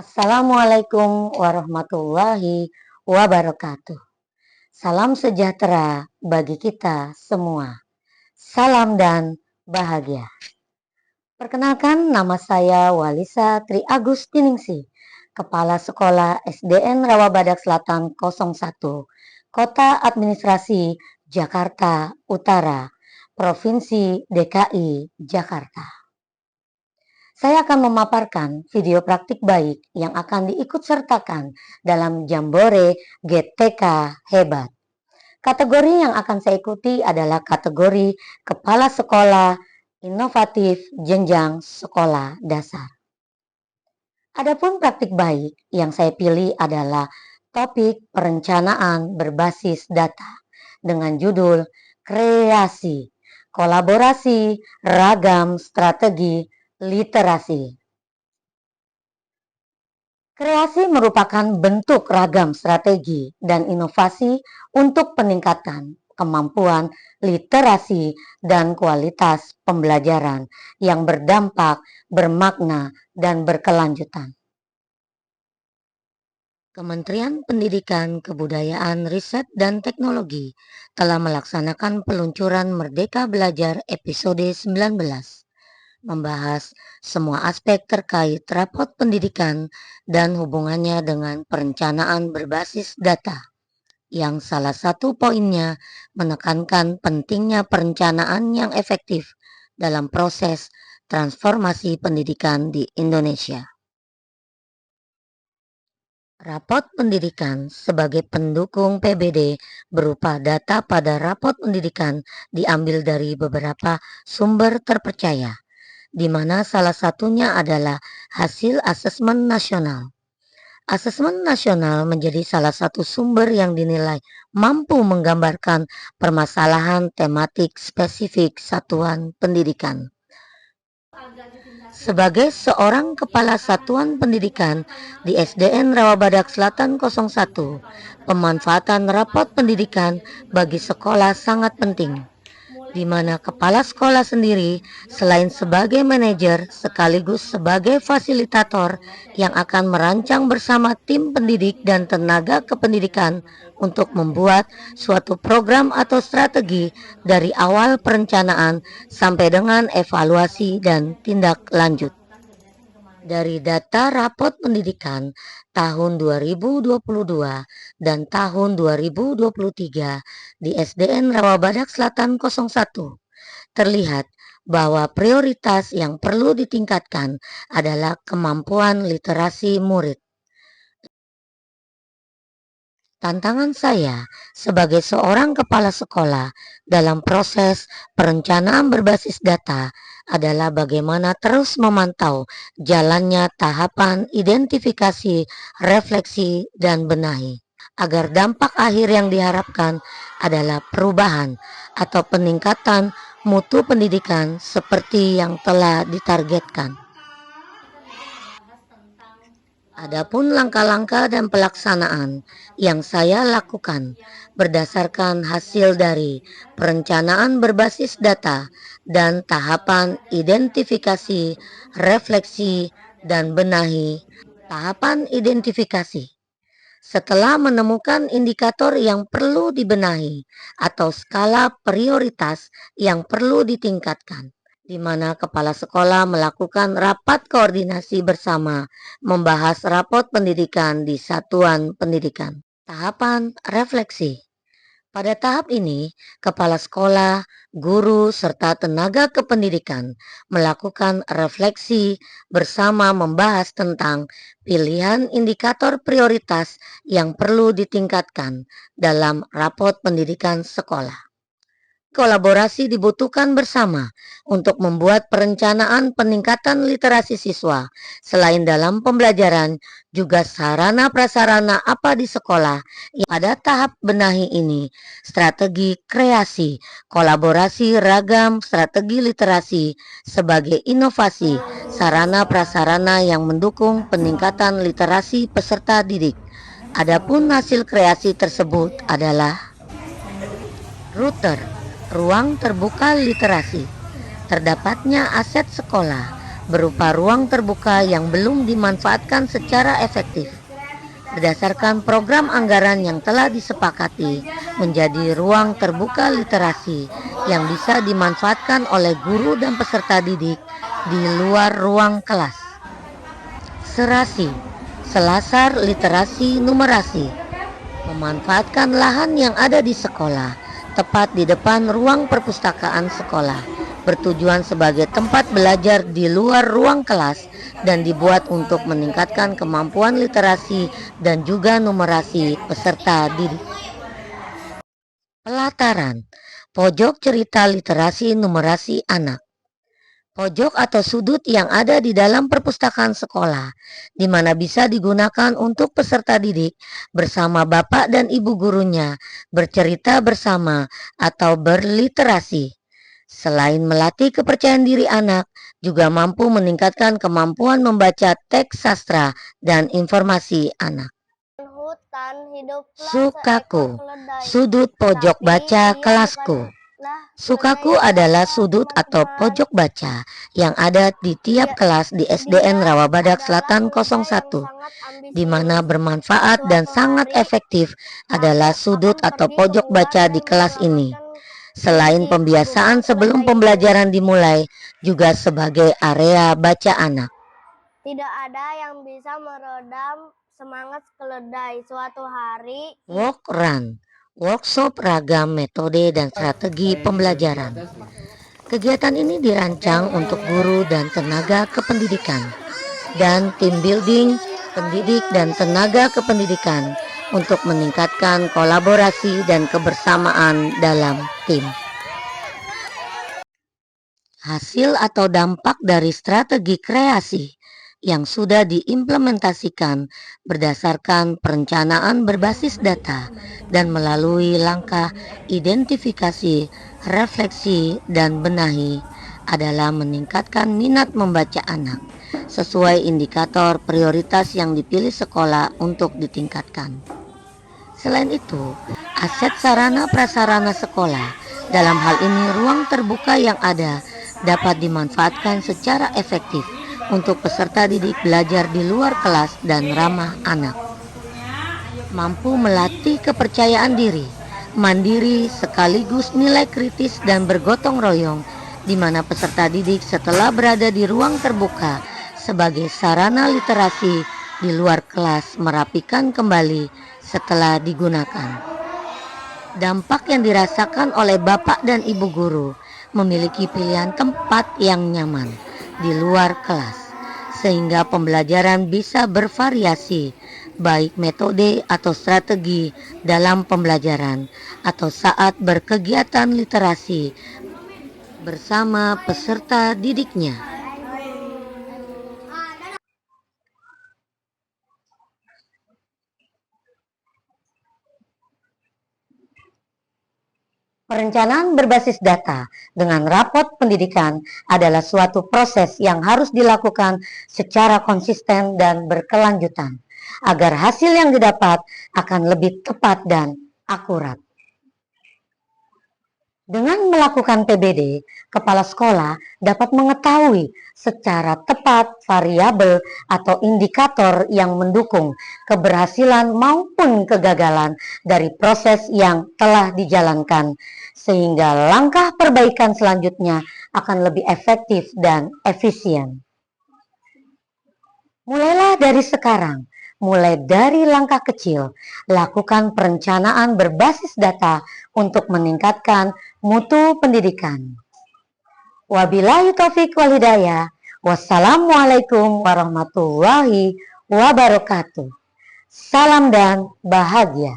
Assalamualaikum warahmatullahi wabarakatuh. Salam sejahtera bagi kita semua. Salam dan bahagia. Perkenalkan, nama saya Walisa Tri Agustiningsih, Kepala Sekolah SDN Rawabadak Selatan 01, Kota Administrasi Jakarta Utara, Provinsi DKI Jakarta. Saya akan memaparkan video praktik baik yang akan diikutsertakan dalam Jambore GTK Hebat. Kategori yang akan saya ikuti adalah kategori Kepala Sekolah Inovatif Jenjang Sekolah Dasar. Adapun praktik baik yang saya pilih adalah topik perencanaan berbasis data dengan judul Kreasi, Kolaborasi, Ragam Strategi Literasi. Kreasi merupakan bentuk ragam strategi dan inovasi untuk peningkatan kemampuan literasi dan kualitas pembelajaran yang berdampak, bermakna, dan berkelanjutan. Kementerian Pendidikan, Kebudayaan, Riset, dan Teknologi telah melaksanakan peluncuran Merdeka Belajar episode 19. Membahas semua aspek terkait rapot pendidikan dan hubungannya dengan perencanaan berbasis data, yang salah satu poinnya menekankan pentingnya perencanaan yang efektif dalam proses transformasi pendidikan di Indonesia. Rapot pendidikan sebagai pendukung PBD berupa data pada rapot pendidikan diambil dari beberapa sumber terpercaya, di mana salah satunya adalah hasil asesmen nasional. Asesmen nasional menjadi salah satu sumber yang dinilai mampu menggambarkan permasalahan tematik spesifik satuan pendidikan. Sebagai seorang kepala satuan pendidikan di SDN Rawabadak Selatan 01, pemanfaatan rapot pendidikan bagi sekolah sangat penting, di mana kepala sekolah sendiri selain sebagai manajer sekaligus sebagai fasilitator yang akan merancang bersama tim pendidik dan tenaga kependidikan untuk membuat suatu program atau strategi dari awal perencanaan sampai dengan evaluasi dan tindak lanjut. Dari data rapot pendidikan tahun 2022 dan tahun 2023 di SDN Rawabadak Selatan 01, terlihat bahwa prioritas yang perlu ditingkatkan adalah kemampuan literasi murid. Tantangan saya sebagai seorang kepala sekolah dalam proses perencanaan berbasis data adalah bagaimana terus memantau jalannya tahapan identifikasi, refleksi, dan benahi, agar dampak akhir yang diharapkan adalah perubahan atau peningkatan mutu pendidikan seperti yang telah ditargetkan. Adapun langkah-langkah dan pelaksanaan yang saya lakukan berdasarkan hasil dari perencanaan berbasis data dan tahapan identifikasi, refleksi, dan benahi. Tahapan identifikasi. Setelah menemukan indikator yang perlu dibenahi atau skala prioritas yang perlu ditingkatkan, di mana kepala sekolah melakukan rapat koordinasi bersama membahas rapot pendidikan di satuan pendidikan. Tahapan refleksi. Pada tahap ini, kepala sekolah, guru, serta tenaga kependidikan melakukan refleksi bersama membahas tentang pilihan indikator prioritas yang perlu ditingkatkan dalam rapot pendidikan sekolah. Kolaborasi dibutuhkan bersama untuk membuat perencanaan peningkatan literasi siswa. Selain dalam pembelajaran, juga sarana prasarana apa di sekolah. Pada tahap benahi ini, strategi kreasi, kolaborasi ragam strategi literasi sebagai inovasi, sarana prasarana yang mendukung peningkatan literasi peserta didik. Adapun hasil kreasi tersebut adalah router, ruang terbuka literasi, terdapatnya aset sekolah, berupa ruang terbuka yang belum dimanfaatkan secara efektif. Berdasarkan program anggaran yang telah disepakati menjadi ruang terbuka literasi yang bisa dimanfaatkan oleh guru dan peserta didik di luar ruang kelas. Serasi, selasar literasi numerasi, memanfaatkan lahan yang ada di sekolah, tepat di depan ruang perpustakaan sekolah, bertujuan sebagai tempat belajar di luar ruang kelas dan dibuat untuk meningkatkan kemampuan literasi dan juga numerasi peserta didik. Pelataran, pojok cerita literasi numerasi anak. Pojok atau sudut yang ada di dalam perpustakaan sekolah, di mana bisa digunakan untuk peserta didik bersama bapak dan ibu gurunya bercerita bersama atau berliterasi. Selain melatih kepercayaan diri anak, juga mampu meningkatkan kemampuan membaca teks sastra dan informasi anak. Sukaku, sudut pojok baca kelasku. Sukaku adalah sudut atau pojok baca yang ada di tiap kelas di SDN Rawabadak Selatan 01, di mana bermanfaat dan sangat efektif adalah sudut atau pojok baca di kelas ini. Selain pembiasaan sebelum pembelajaran dimulai, juga sebagai area baca anak. Tidak ada yang bisa meredam semangat keledai. Suatu hari Walk Run, workshop ragam metode dan strategi pembelajaran. Kegiatan ini dirancang untuk guru dan tenaga kependidikan dan tim building pendidik dan tenaga kependidikan untuk meningkatkan kolaborasi dan kebersamaan dalam tim. Hasil atau dampak dari strategi kreasi yang sudah diimplementasikan berdasarkan perencanaan berbasis data dan melalui langkah identifikasi, refleksi, dan benahi adalah meningkatkan minat membaca anak sesuai indikator prioritas yang dipilih sekolah untuk ditingkatkan. Selain itu, aset sarana prasarana sekolah, dalam hal ini ruang terbuka yang ada, dapat dimanfaatkan secara efektif untuk peserta didik belajar di luar kelas dan ramah anak. Mampu melatih kepercayaan diri, mandiri sekaligus nilai kritis dan bergotong royong, di mana peserta didik setelah berada di ruang terbuka sebagai sarana literasi di luar kelas merapikan kembali setelah digunakan. Dampak yang dirasakan oleh bapak dan ibu guru memiliki pilihan tempat yang nyaman di luar kelas, sehingga pembelajaran bisa bervariasi, baik metode atau strategi dalam pembelajaran atau saat berkegiatan literasi bersama peserta didiknya. Perencanaan berbasis data dengan rapot pendidikan adalah suatu proses yang harus dilakukan secara konsisten dan berkelanjutan, agar hasil yang didapat akan lebih tepat dan akurat. Dengan melakukan PBD, kepala sekolah dapat mengetahui secara tepat variabel atau indikator yang mendukung keberhasilan maupun kegagalan dari proses yang telah dijalankan, sehingga langkah perbaikan selanjutnya akan lebih efektif dan efisien. Mulailah dari sekarang, mulai dari langkah kecil, lakukan perencanaan berbasis data untuk meningkatkan mutu pendidikan. Wabillahi taufiq wal hidayah. Wassalamualaikum warahmatullahi wabarakatuh. Salam dan bahagia.